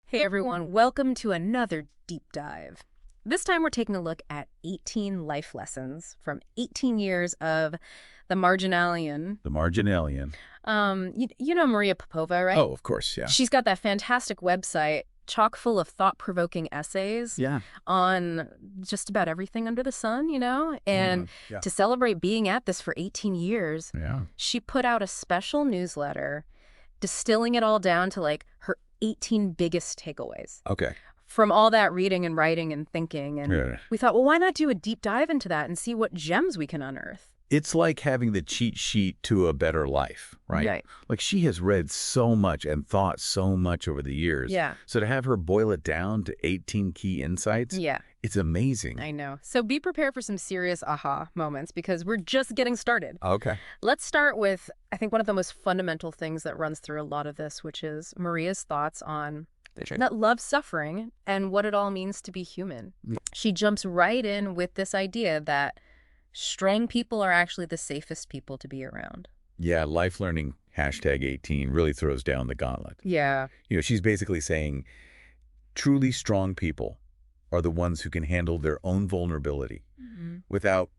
Hey everyone, welcome to another deep dive. This time we're taking a look at 18 life lessons from 18 years of the Marginalian. The Marginalian. You know Maria Popova, right? Oh, of course, yeah. She's got that fantastic website chock full of thought-provoking essays Yeah. on just about everything under the sun, And Yeah. to celebrate being at this for 18 years, Yeah. she put out a special newsletter distilling it all down to like her 18 biggest takeaways Okay. from all that reading and writing and thinking. And Yeah. we thought, well, why not do a deep dive into that and see what gems we can unearth? It's like having the cheat sheet to a better life, right? Right. Like she has read so much and thought so much over the years. Yeah. So to have her boil it down to 18 key insights, Yeah, it's amazing. I know. So be prepared for some serious aha moments because we're just getting started. Okay. Let's start with, I think, one of the most fundamental things that runs through a lot of this, which is Maria's thoughts on that love suffering and what it all means to be human. She jumps right in with this idea that strong people are actually the safest people to be around. Yeah, life learning #18 really throws down the gauntlet. Yeah. She's basically saying truly strong people are the ones who can handle their own vulnerability without,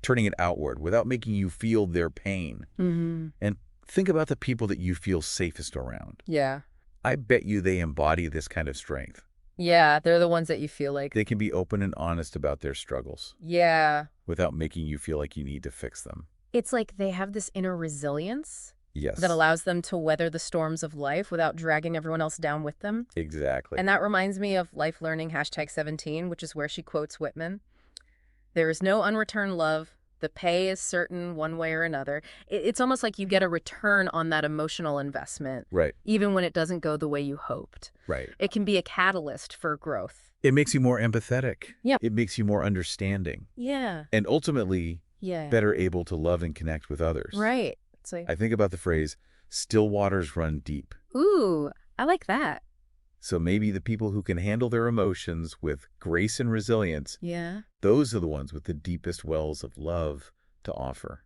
turning it outward, without making you feel their pain. And think about the people that you feel safest around. Yeah. I bet you they embody this kind of strength. Yeah, they're the ones that you feel like. They can be open and honest about their struggles Yeah. without making you feel like you need to fix them. It's like they have this inner resilience Yes. that allows them to weather the storms of life without dragging everyone else down with them. Exactly. And that reminds me of life learning #17, which is where she quotes Whitman. There is no unreturned love. The pay is certain one way or another. It's almost like you get a return on that emotional investment, Right. even when it doesn't go the way you hoped. Right. It can be a catalyst for growth. It makes you more empathetic. Yep. It makes you more understanding. Yeah. And ultimately, Yeah. better able to love and connect with others. Right. It's like, I think about the phrase, still waters run deep. ooh, I like that. So maybe the people who can handle their emotions with grace and resilience, Yeah. those are the ones with the deepest wells of love to offer.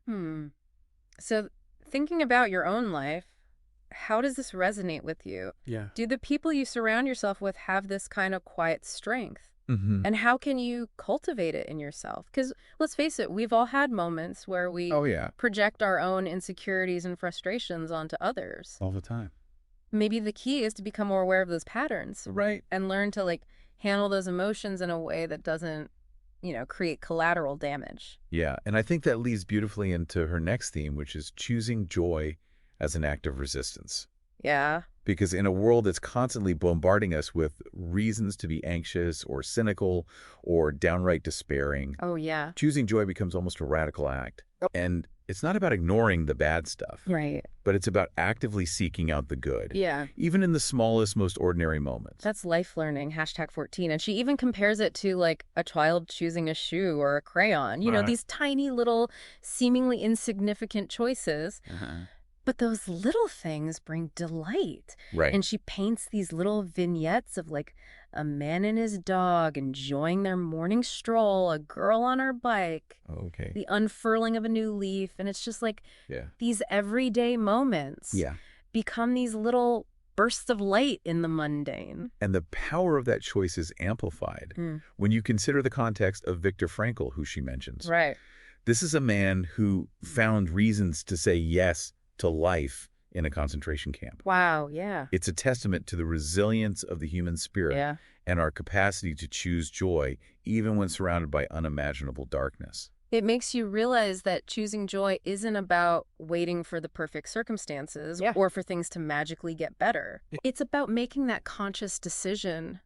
So thinking about your own life, how does this resonate with you? Yeah. Do the people you surround yourself with have this kind of quiet strength? Mm-hmm. And how can you cultivate it in yourself? Because let's face it, we've all had moments where we Oh, yeah. project our own insecurities and frustrations onto others. All the time. Maybe the key is to become more aware of those patterns Right. and learn to handle those emotions in a way that doesn't, create collateral damage. Yeah. And I think that leads beautifully into her next theme, which is choosing joy as an act of resistance. Yeah. Because in a world that's constantly bombarding us with reasons to be anxious or cynical or downright despairing, Oh, yeah. choosing joy becomes almost a radical act. And it's not about ignoring the bad stuff, Right. but it's about actively seeking out the good, Yeah. even in the smallest, most ordinary moments. That's life learning, #14. And she even compares it to a child choosing a shoe or a crayon. Right. These tiny little, seemingly insignificant choices. But those little things bring delight. Right. And she paints these little vignettes of a man and his dog enjoying their morning stroll, a girl on her bike, Okay. the unfurling of a new leaf. And it's just Yeah. these everyday moments Yeah. become these little bursts of light in the mundane. And the power of that choice is amplified when you consider the context of Viktor Frankl, who she mentions. Right. This is a man who found reasons to say yes to life in a concentration camp. Wow, yeah. It's a testament to the resilience of the human spirit Yeah. and our capacity to choose joy even when surrounded by unimaginable darkness. It makes you realize that choosing joy isn't about waiting for the perfect circumstances or for things to magically get better. It's about making that conscious decision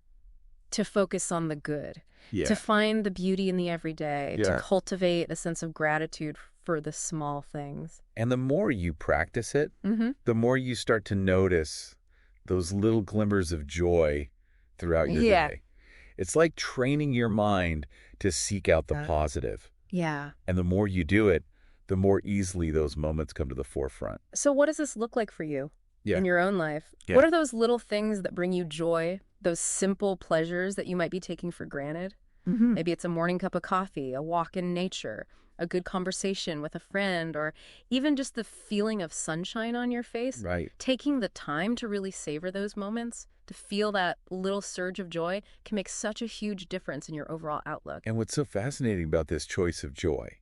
to focus on the good, to find the beauty in the everyday, to cultivate a sense of gratitude for the small things. And the more you practice it, the more you start to notice those little glimmers of joy throughout your day. It's like training your mind to seek out the positive. Yeah. And the more you do it, the more easily those moments come to the forefront. So what does this look like for you in your own life? Yeah. What are those little things that bring you joy, those simple pleasures that you might be taking for granted? Maybe it's a morning cup of coffee, a walk in nature, a good conversation with a friend, or even just the feeling of sunshine on your face. Right. Taking the time to really savor those moments, to feel that little surge of joy, can make such a huge difference in your overall outlook. And what's so fascinating about this choice of joy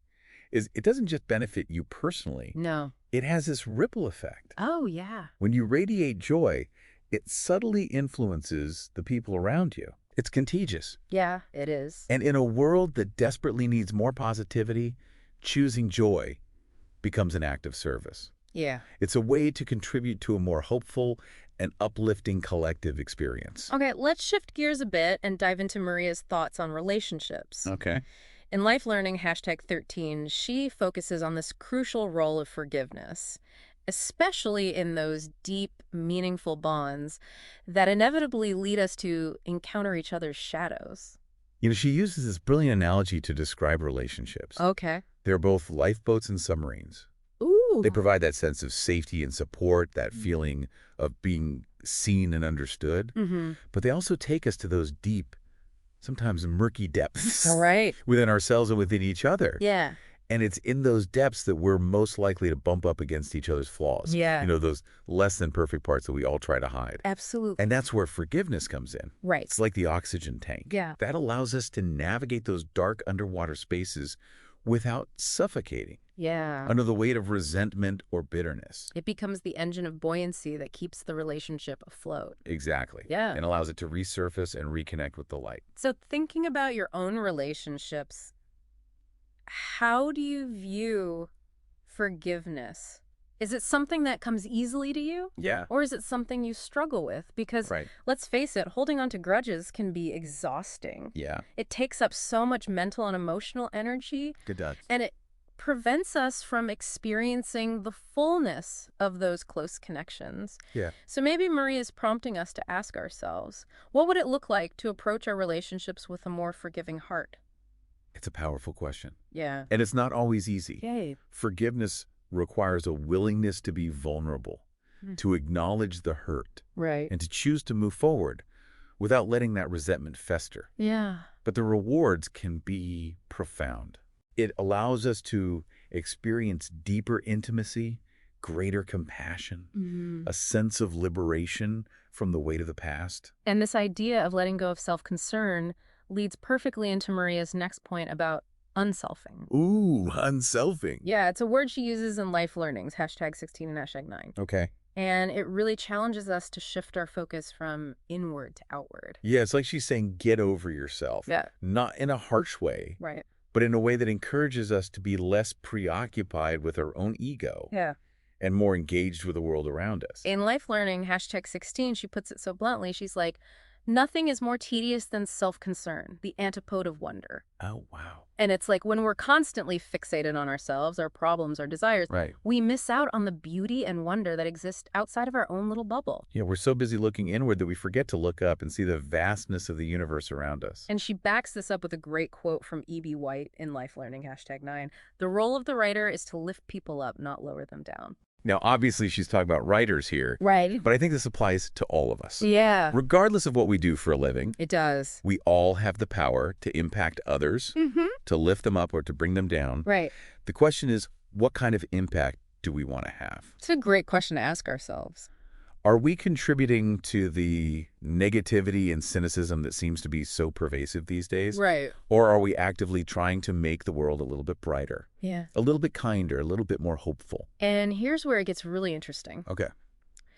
is it doesn't just benefit you personally. No. It has this ripple effect. Oh, yeah. When you radiate joy, it subtly influences the people around you. It's contagious. Yeah, it is. And in a world that desperately needs more positivity, choosing joy becomes an act of service. Yeah. It's a way to contribute to a more hopeful and uplifting collective experience. Okay, let's shift gears a bit and dive into Maria's thoughts on relationships. Okay. In Life Learning, #13, she focuses on this crucial role of forgiveness, especially in those deep, meaningful bonds that inevitably lead us to encounter each other's shadows. You know, she uses this brilliant analogy to describe relationships. Okay. They're both lifeboats and submarines. Ooh. They provide that sense of safety and support, that feeling of being seen and understood. But they also take us to those deep, sometimes murky depths All right. within ourselves and within each other. Yeah. And it's in those depths that we're most likely to bump up against each other's flaws. Yeah. You know, those less than perfect parts that we all try to hide. Absolutely. And that's where forgiveness comes in. Right. It's like the oxygen tank. Yeah. That allows us to navigate those dark underwater spaces without suffocating Yeah. under the weight of resentment or bitterness. It becomes the engine of buoyancy that keeps the relationship afloat. Exactly. Yeah. And allows it to resurface and reconnect with the light. So thinking about your own relationships, how do you view forgiveness? Is it something that comes easily to you? Yeah. Or is it something you struggle with? Because Right. let's face it, holding on to grudges can be exhausting. Yeah. It takes up so much mental and emotional energy, Good does. and it prevents us from experiencing the fullness of those close connections. Yeah. So maybe Maria is prompting us to ask ourselves, what would it look like to approach our relationships with a more forgiving heart? It's a powerful question. Yeah. And it's not always easy. Yay. Forgiveness requires a willingness to be vulnerable, to acknowledge the hurt, Right. and to choose to move forward without letting that resentment fester. Yeah. But the rewards can be profound. It allows us to experience deeper intimacy, greater compassion, a sense of liberation from the weight of the past. And this idea of letting go of self-concern leads perfectly into Maria's next point about unselfing. Ooh, unselfing. Yeah, it's a word she uses in Life Learnings, #16 and #9. Okay. And it really challenges us to shift our focus from inward to outward. Yeah, it's like she's saying, get over yourself. Yeah. Not in a harsh way, Right. but in a way that encourages us to be less preoccupied with our own ego Yeah. and more engaged with the world around us. In Life Learning, #16, she puts it so bluntly, she's like, nothing is more tedious than self-concern, the antipode of wonder. Oh, wow. And it's like when we're constantly fixated on ourselves, our problems, our desires, Right. we miss out on the beauty and wonder that exists outside of our own little bubble. Yeah, we're so busy looking inward that we forget to look up and see the vastness of the universe around us. And she backs this up with a great quote from E.B. White in Life Learning, #9. The role of the writer is to lift people up, not lower them down. Now, obviously, she's talking about writers here, Right. but I think this applies to all of us. Yeah, Regardless of what we do for a living, it does. we all have the power to impact others, to lift them up or to bring them down. Right. The question is, what kind of impact do we want to have? It's a great question to ask ourselves. Are we contributing to the negativity and cynicism that seems to be so pervasive these days? Right. Or are we actively trying to make the world a little bit brighter, Yeah. a little bit kinder, a little bit more hopeful? And here's where it gets really interesting. Okay.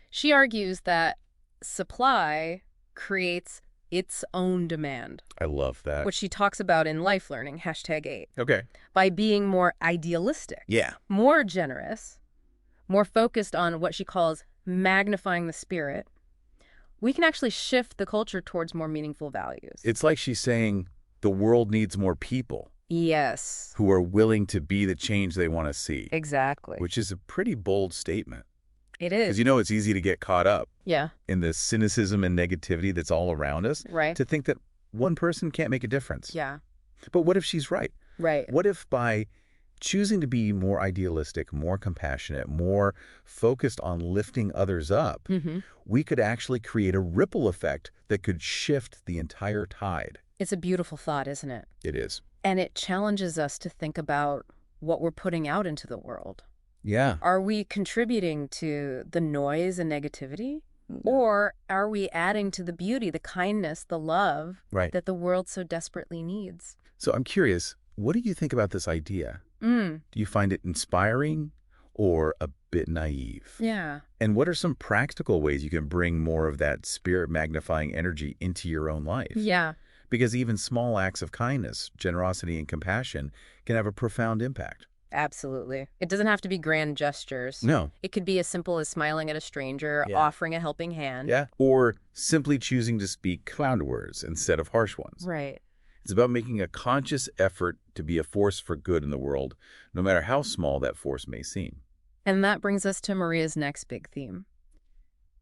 She argues that supply creates its own demand, I love that. which she talks about in Life Learning, #8. Okay. By being more idealistic, Yeah. more generous, more focused on what she calls magnifying the spirit, we can actually shift the culture towards more meaningful values. It's like she's saying the world needs more people Yes, who are willing to be the change they want to see, exactly. which is a pretty bold statement. It Because is. you know it's easy to get caught up Yeah, in the cynicism and negativity that's all around us, right. to think that one person can't make a difference. Yeah, But what if she's right? right. What if by choosing to be more idealistic, more compassionate, more focused on lifting others up, we could actually create a ripple effect that could shift the entire tide? It's a beautiful thought, isn't it? It is. And it challenges us to think about what we're putting out into the world? Yeah. Are we contributing to the noise and negativity? Or are we adding to the beauty, the kindness, the love that the world so desperately needs? So I'm curious, what do you think about this idea? Mm. Do you find it inspiring or a bit naive? Yeah. And what are some practical ways you can bring more of that spirit magnifying energy into your own life? Yeah. Because even small acts of kindness, generosity, and compassion can have a profound impact. Absolutely. It doesn't have to be grand gestures. No. It could be as simple as smiling at a stranger, offering a helping hand. Yeah. Or simply choosing to speak kind words instead of harsh ones. Right. It's about making a conscious effort to be a force for good in the world, no matter how small that force may seem. And that brings us to Maria's next big theme.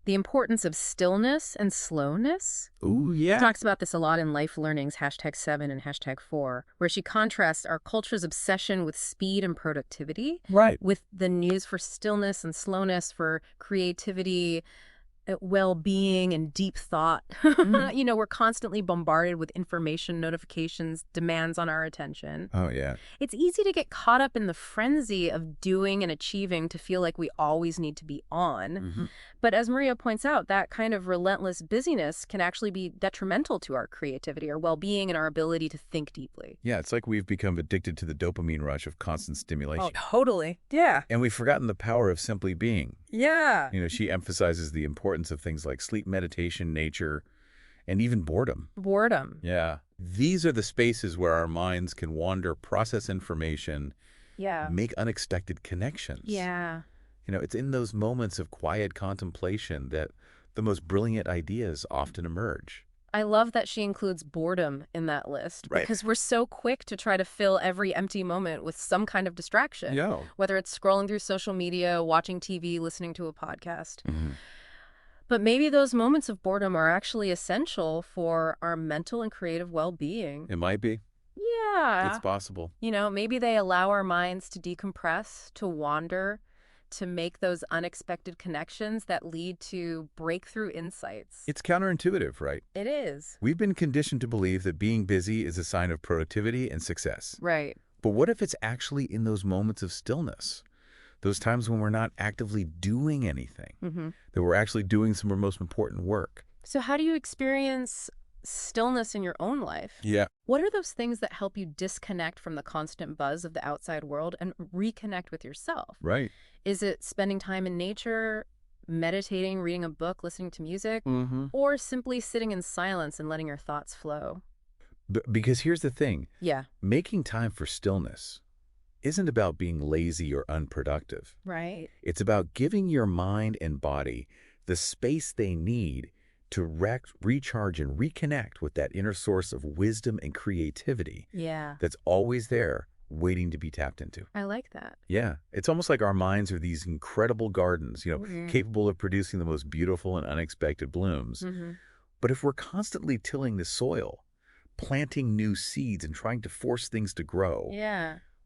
The importance of stillness and slowness. Ooh, yeah. She talks about this a lot in Life Learnings, #7 and #4, where she contrasts our culture's obsession with speed and productivity with the news for stillness and slowness, for creativity, well-being, and deep thought. You know, we're constantly bombarded with information, notifications, demands on our attention. Oh, yeah. It's easy to get caught up in the frenzy of doing and achieving to feel like we always need to be on. But as Maria points out, that kind of relentless busyness can actually be detrimental to our creativity, our well-being, and our ability to think deeply. Yeah, it's like we've become addicted to the dopamine rush of constant stimulation. Oh, totally. Yeah. And we've forgotten the power of simply being. Yeah. You know, she emphasizes the importance of things like sleep, meditation, nature, and even boredom. Boredom. Yeah. These are the spaces where our minds can wander, process information, make unexpected connections. Yeah. You know, it's in those moments of quiet contemplation that the most brilliant ideas often emerge. I love that she includes boredom in that list because we're so quick to try to fill every empty moment with some kind of distraction, whether it's scrolling through social media, watching TV, listening to a podcast. But maybe those moments of boredom are actually essential for our mental and creative well-being. It might be. Yeah. It's possible. You know, maybe they allow our minds to decompress, to wander, to make those unexpected connections that lead to breakthrough insights. It's counterintuitive, right? It is. We've been conditioned to believe that being busy is a sign of productivity and success. Right. But what if it's actually in those moments of stillness, those times when we're not actively doing anything, that we're actually doing some of our most important work? So how do you experience stillness in your own life? Yeah. What are those things that help you disconnect from the constant buzz of the outside world and reconnect with yourself? Right. Is it spending time in nature, meditating, reading a book, listening to music, or simply sitting in silence and letting your thoughts flow? Because here's the thing. Yeah. Making time for stillness isn't about being lazy or unproductive. Right. It's about giving your mind and body the space they need to recharge and reconnect with that inner source of wisdom and creativity that's always there, waiting to be tapped into. I like that. Yeah. It's almost like our minds are these incredible gardens, you know, capable of producing the most beautiful and unexpected blooms. But if we're constantly tilling the soil, planting new seeds and trying to force things to grow,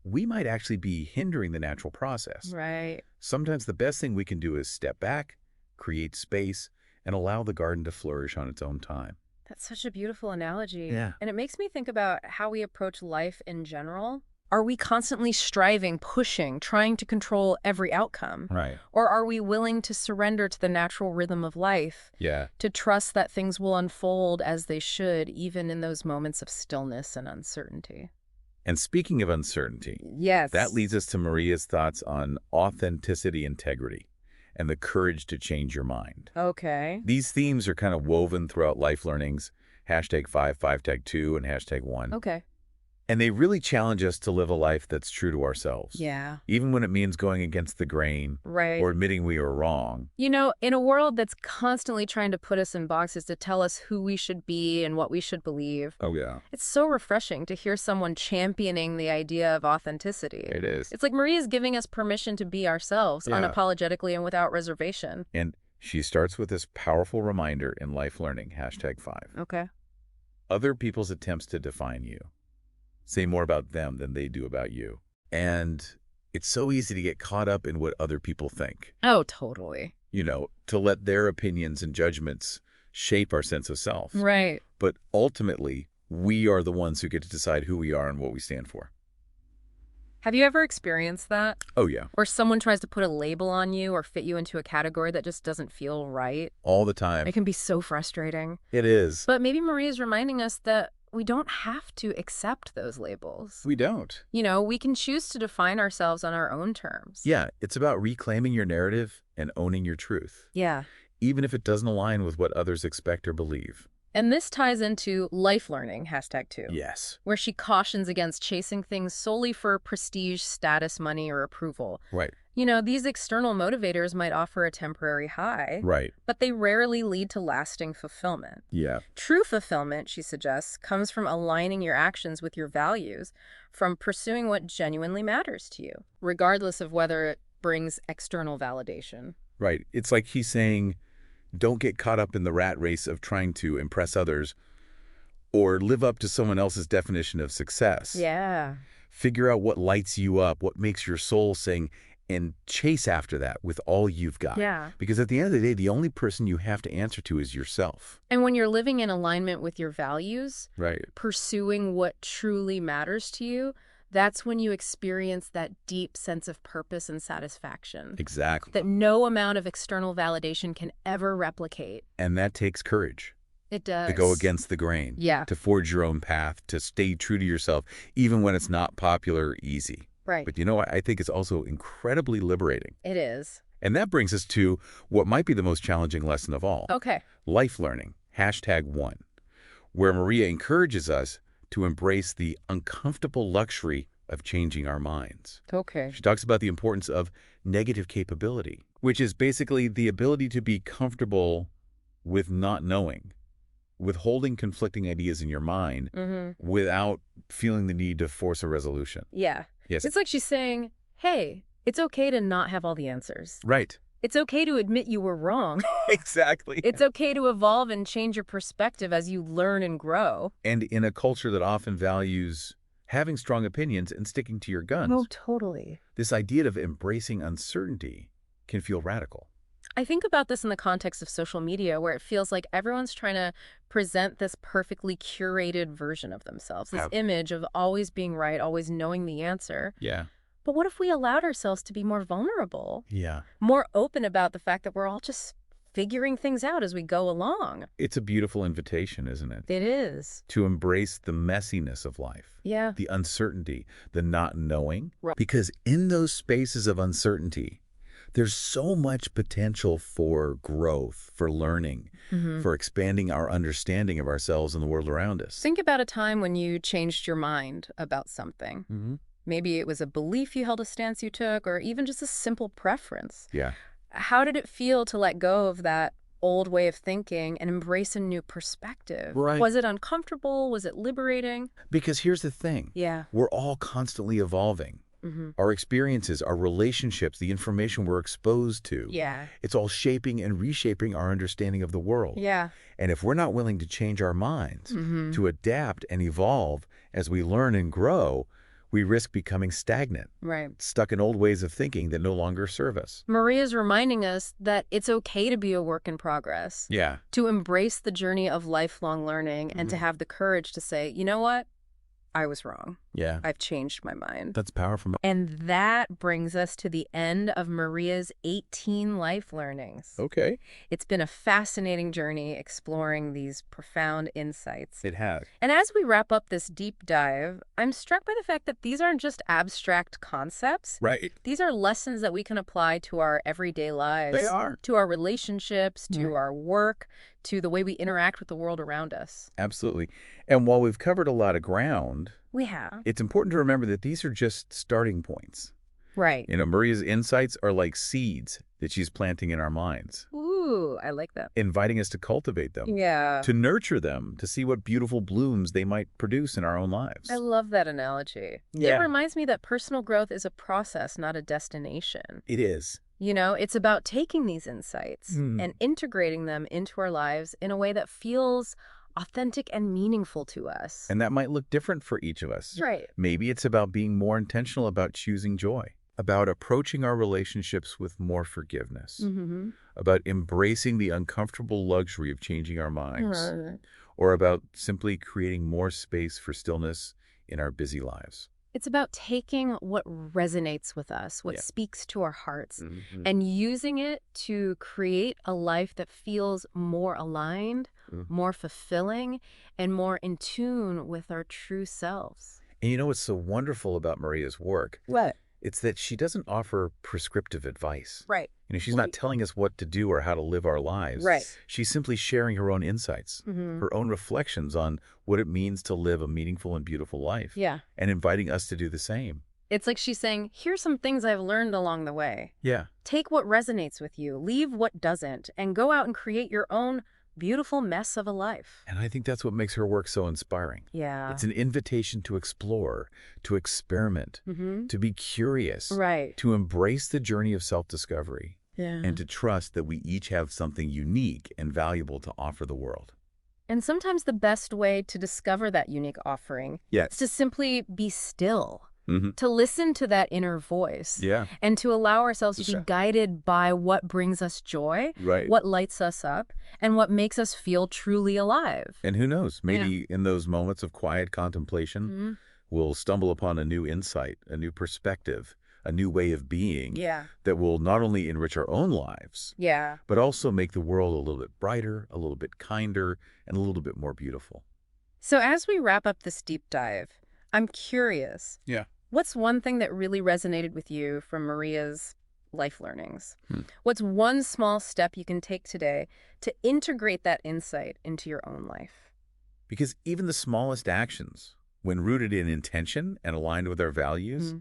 we might actually be hindering the natural process. Right. Sometimes the best thing we can do is step back, create space, and allow the garden to flourish on its own time. That's such a beautiful analogy. Yeah. And it makes me think about how we approach life in general. Are we constantly striving, pushing, trying to control every outcome? Right. Or are we willing to surrender to the natural rhythm of life? Yeah. To trust that things will unfold as they should, even in those moments of stillness and uncertainty? And speaking of uncertainty, yes, that leads us to Maria's thoughts on authenticity, integrity, and the courage to change your mind. Okay. These themes are kind of woven throughout Life Learnings, #5, 5-2, and #1. Okay. And they really challenge us to live a life that's true to ourselves. Yeah. Even when it means going against the grain or admitting we are wrong. You know, in a world that's constantly trying to put us in boxes to tell us who we should be and what we should believe. Oh, yeah. It's so refreshing to hear someone championing the idea of authenticity. It is. It's like Maria's giving us permission to be ourselves unapologetically and without reservation. And she starts with this powerful reminder in Life Learning, #5. Okay. Other people's attempts to define you say more about them than they do about you. And it's so easy to get caught up in what other people think. Oh, totally. You know, to let their opinions and judgments shape our sense of self. Right. But ultimately, we are the ones who get to decide who we are and what we stand for. Have you ever experienced that? Oh, yeah. Where someone tries to put a label on you or fit you into a category that just doesn't feel right? All the time. It can be so frustrating. It is. But maybe Maria's reminding us that we don't have to accept those labels. We don't. You know, we can choose to define ourselves on our own terms. Yeah, it's about reclaiming your narrative and owning your truth. Yeah. Even if it doesn't align with what others expect or believe. And this ties into life learning, #2. Yes. Where she cautions against chasing things solely for prestige, status, money, or approval. Right. You know, these external motivators might offer a temporary high, Right. but they rarely lead to lasting fulfillment. Yeah. True fulfillment, she suggests, comes from aligning your actions with your values, from pursuing what genuinely matters to you, regardless of whether it brings external validation. Right. It's like he's saying, don't get caught up in the rat race of trying to impress others or live up to someone else's definition of success. Yeah. Figure out what lights you up, what makes your soul sing, and chase after that with all you've got. Yeah. Because at the end of the day, the only person you have to answer to is yourself. And when you're living in alignment with your values, Right. pursuing what truly matters to you, that's when you experience that deep sense of purpose and satisfaction Exactly. that no amount of external validation can ever replicate. And that takes courage It does. to go against the grain. Yeah. To forge your own path, to stay true to yourself, even when it's not popular or easy. Right. But you know what? I think it's also incredibly liberating. It is. And that brings us to what might be the most challenging lesson of all. Okay. Life learning, #1, where Maria encourages us to embrace the uncomfortable luxury of changing our minds. Okay. She talks about the importance of negative capability, which is basically the ability to be comfortable with not knowing, with holding conflicting ideas in your mind without feeling the need to force a resolution. Yeah. Yes. It's like she's saying, hey, it's okay to not have all the answers. Right. It's okay to admit you were wrong. Exactly. It's okay to evolve and change your perspective as you learn and grow. And in a culture that often values having strong opinions and sticking to your guns, Oh, totally. this idea of embracing uncertainty can feel radical. I think about this in the context of social media, where it feels like everyone's trying to present this perfectly curated version of themselves, this image of always being right, always knowing the answer. Yeah. But what if we allowed ourselves to be more vulnerable, Yeah. more open about the fact that we're all just figuring things out as we go along? It's a beautiful invitation, isn't it? It is. To embrace the messiness of life. Yeah. The uncertainty, the not knowing. Right. Because in those spaces of uncertainty, there's so much potential for growth, for learning, for expanding our understanding of ourselves and the world around us. Think about a time when you changed your mind about something. Maybe it was a belief you held, a stance you took, or even just a simple preference. Yeah. How did it feel to let go of that old way of thinking and embrace a new perspective? Right. Was it uncomfortable? Was it liberating? Because here's the thing. Yeah. We're all constantly evolving. Our experiences, our relationships, the information we're exposed to. Yeah. It's all shaping and reshaping our understanding of the world. Yeah. And if we're not willing to change our minds, to adapt and evolve as we learn and grow, we risk becoming stagnant, Right. stuck in old ways of thinking that no longer serve us. Maria's reminding us that it's okay to be a work in progress, Yeah. to embrace the journey of lifelong learning, and to have the courage to say, you know what? I was wrong. Yeah. I've changed my mind. That's powerful. And that brings us to the end of Maria's 18 life learnings. Okay. It's been a fascinating journey exploring these profound insights. It has. And as we wrap up this deep dive, I'm struck by the fact that these aren't just abstract concepts. Right. These are lessons that we can apply to our everyday lives. They are. To our relationships, to our work, to the way we interact with the world around us. Absolutely. And while we've covered a lot of ground, We have. it's important to remember that these are just starting points. Right. You know, Maria's insights are like seeds that she's planting in our minds, Ooh, I like that. inviting us to cultivate them, Yeah. to nurture them, to see what beautiful blooms they might produce in our own lives. I love that analogy. Yeah. It reminds me that personal growth is a process, not a destination. It is. You know, it's about taking these insights and integrating them into our lives in a way that feels authentic and meaningful to us. And that might look different for each of us. Right. Maybe it's about being more intentional about choosing joy, about approaching our relationships with more forgiveness, about embracing the uncomfortable luxury of changing our minds, or about simply creating more space for stillness in our busy lives. It's about taking what resonates with us, what speaks to our hearts, and using it to create a life that feels more aligned, more fulfilling, and more in tune with our true selves. And you know what's so wonderful about Maria's work? What? It's that she doesn't offer prescriptive advice. Right. She's not telling us what to do or how to live our lives. Right. She's simply sharing her own insights, her own reflections on what it means to live a meaningful and beautiful life. Yeah. And inviting us to do the same. It's like she's saying, here's some things I've learned along the way. Yeah. Take what resonates with you, leave what doesn't, and go out and create your own beautiful mess of a life. And I think that's what makes her work so inspiring. Yeah. It's an invitation to explore, to experiment, to be curious, Right. to embrace the journey of self-discovery, Yeah. and to trust that we each have something unique and valuable to offer the world. And sometimes the best way to discover that unique offering is to simply be still, to listen to that inner voice, and to allow ourselves to be guided by what brings us joy, what lights us up, and what makes us feel truly alive. And who knows, maybe in those moments of quiet contemplation, we'll stumble upon a new insight, a new perspective, a new way of being that will not only enrich our own lives, but also make the world a little bit brighter, a little bit kinder, and a little bit more beautiful. So as we wrap up this deep dive, I'm curious. What's one thing that really resonated with you from Maria's life learnings? What's one small step you can take today to integrate that insight into your own life? Because even the smallest actions, when rooted in intention and aligned with our values,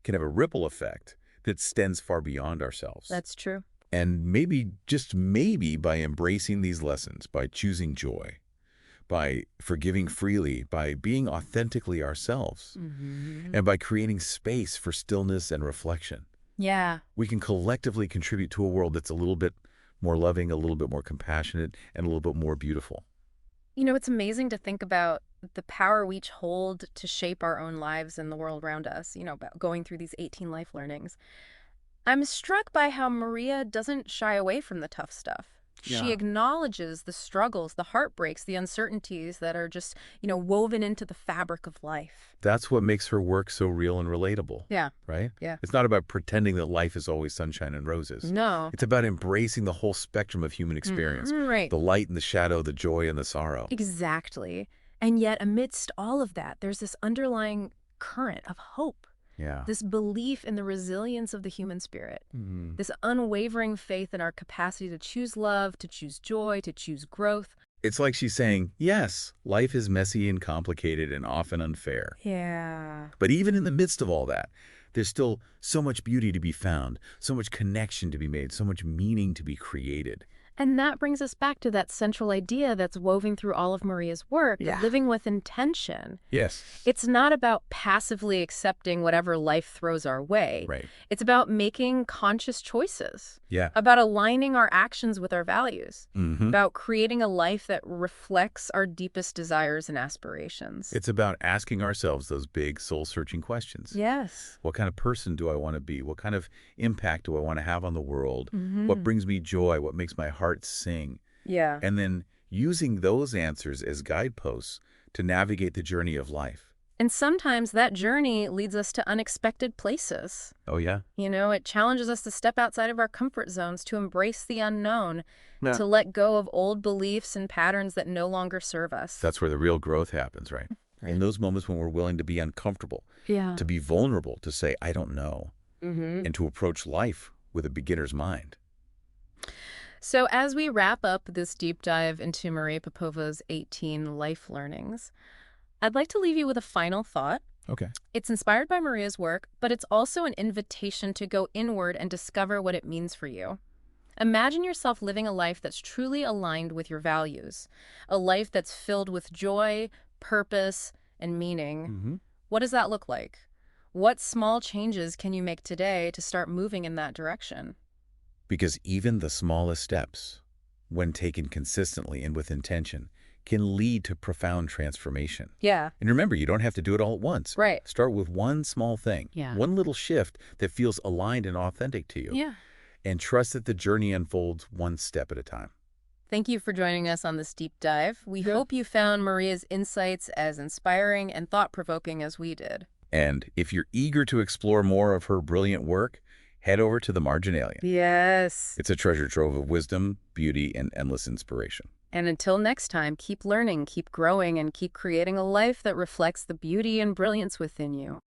can have a ripple effect that extends far beyond ourselves. That's true. And maybe, just maybe, by embracing these lessons, by choosing joy, by forgiving freely, by being authentically ourselves, and by creating space for stillness and reflection, we can collectively contribute to a world that's a little bit more loving, a little bit more compassionate, and a little bit more beautiful. You know, it's amazing to think about the power we each hold to shape our own lives and the world around us, about going through these 18 life learnings. I'm struck by how Maria doesn't shy away from the tough stuff. She acknowledges the struggles, the heartbreaks, the uncertainties that are just, woven into the fabric of life. That's what makes her work so real and relatable. Right? It's not about pretending that life is always sunshine and roses. No. It's about embracing the whole spectrum of human experience. Right. The light and the shadow, the joy and the sorrow. Exactly. And yet, amidst all of that, there's this underlying current of hope. This belief in the resilience of the human spirit, this unwavering faith in our capacity to choose love, to choose joy, to choose growth. It's like she's saying, yes, life is messy and complicated and often unfair. But even in the midst of all that, there's still so much beauty to be found, so much connection to be made, so much meaning to be created. And that brings us back to that central idea that's woven through all of Maria's work, living with intention. It's not about passively accepting whatever life throws our way. It's about making conscious choices. About aligning our actions with our values. About creating a life that reflects our deepest desires and aspirations. It's about asking ourselves those big soul-searching questions. What kind of person do I want to be? What kind of impact do I want to have on the world? What brings me joy? What makes my heart sing? And then using those answers as guideposts to navigate the journey of life. And sometimes that journey leads us to unexpected places. It challenges us to step outside of our comfort zones, to embrace the unknown, to let go of old beliefs and patterns that no longer serve us. That's where the real growth happens, right? In those moments when we're willing to be uncomfortable, to be vulnerable, to say, I don't know, and to approach life with a beginner's mind. So as we wrap up this deep dive into Maria Popova's 18 life learnings, I'd like to leave you with a final thought. It's inspired by Maria's work, but it's also an invitation to go inward and discover what it means for you. Imagine yourself living a life that's truly aligned with your values, a life that's filled with joy, purpose, and meaning. What does that look like? What small changes can you make today to start moving in that direction? Because even the smallest steps, when taken consistently and with intention, can lead to profound transformation. And remember, you don't have to do it all at once. Start with one small thing, one little shift that feels aligned and authentic to you. And trust that the journey unfolds one step at a time. Thank you for joining us on this deep dive. We hope you found Maria's insights as inspiring and thought-provoking as we did. And if you're eager to explore more of her brilliant work, head over to the Marginalian. Yes. It's a treasure trove of wisdom, beauty, and endless inspiration. And until next time, keep learning, keep growing, and keep creating a life that reflects the beauty and brilliance within you.